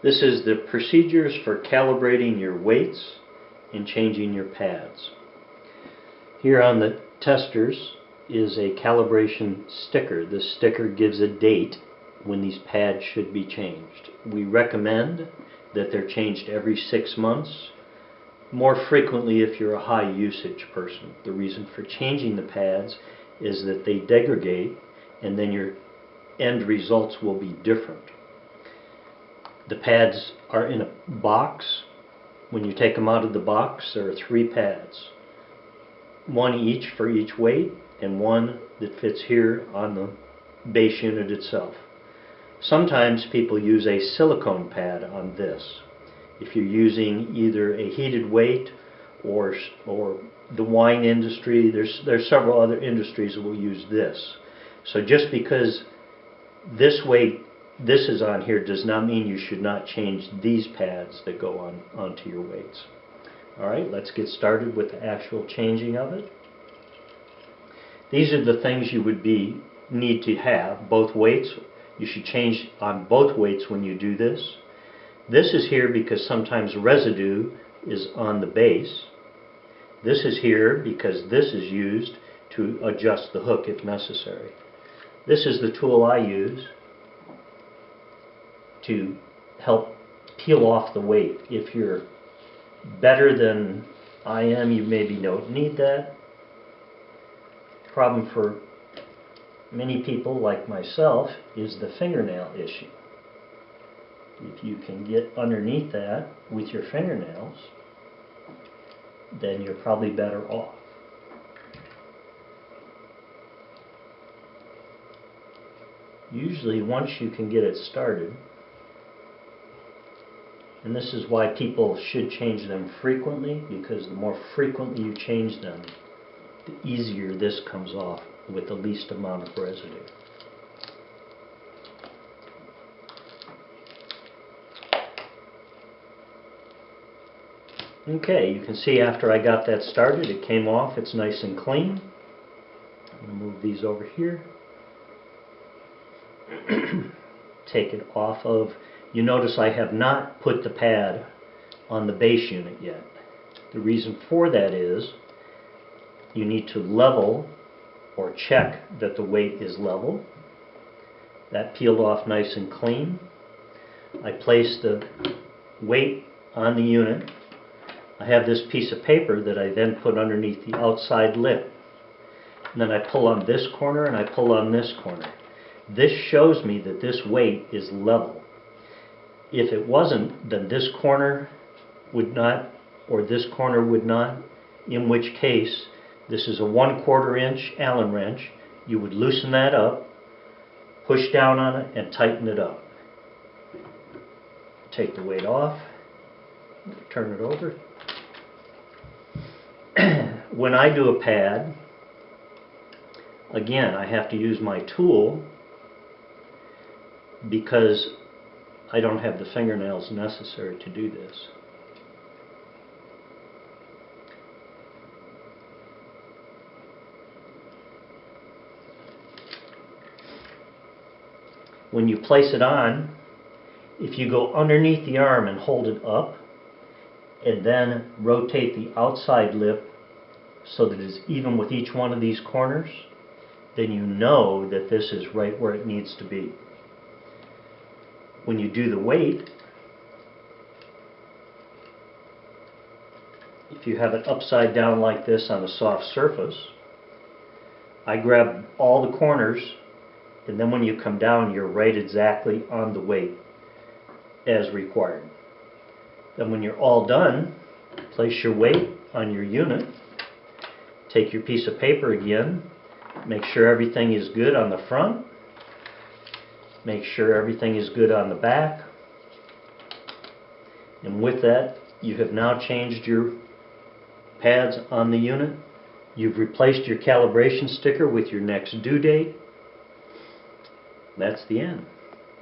This is the procedures for calibrating your weights and changing your pads. Here on the testers is a calibration sticker. This sticker gives a date when these pads should be changed. We recommend that they're changed every 6 months, more frequently if you're a high usage person. The reason for changing the pads is that they degrade and then your end results will be different. The pads are in a box. When you take them out of the box, there are 3 pads. One each for each weight and one that fits here on the base unit itself. Sometimes people use a silicone pad on this. If you're using either a heated weight or the wine industry, there's several other industries that will use this. So just because this is on here does not mean you should not change these pads that go onto your weights. Alright, let's get started with the actual changing of it. These are the things you would need to have. Both weights, you should change on both weights when you do this. This is here because sometimes residue is on the base. This is here because this is used to adjust the hook if necessary. This is the tool I use to help peel off the weight. If you're better than I am, you maybe don't need that. Problem for many people like myself is the fingernail issue. If you can get underneath that with your fingernails, then you're probably better off. Usually once you can get it started, and this is why people should change them frequently, because the more frequently you change them, the easier this comes off with the least amount of residue. Okay, you can see after I got that started, it came off. It's nice and clean. I'm going to move these over here. Take it off of. You notice I have not put the pad on the base unit yet. The reason for that is you need to level or check that the weight is level. That peeled off nice and clean. I place the weight on the unit. I have this piece of paper that I then put underneath the outside lip. And then I pull on this corner and I pull on this corner. This shows me that this weight is level. If it wasn't, then this corner would not, or this corner would not, in which case this is a 1/4 inch Allen wrench. You would loosen that up, push down on it, and tighten it up. Take the weight off, turn it over. When I do a pad, again, I have to use my tool because I don't have the fingernails necessary to do this. When you place it on, if you go underneath the arm and hold it up, and then rotate the outside lip so that it's even with each one of these corners, then you know that this is right where it needs to be. When you do the weight, if you have it upside down like this on a soft surface, I grab all the corners, and then when you come down, you're right exactly on the weight as required. Then when you're all done, place your weight on your unit, take your piece of paper again, make sure everything is good on the front, make sure everything is good on the back, and with that you have now changed your pads on the unit. You've replaced your calibration sticker with your next due date. That's the end.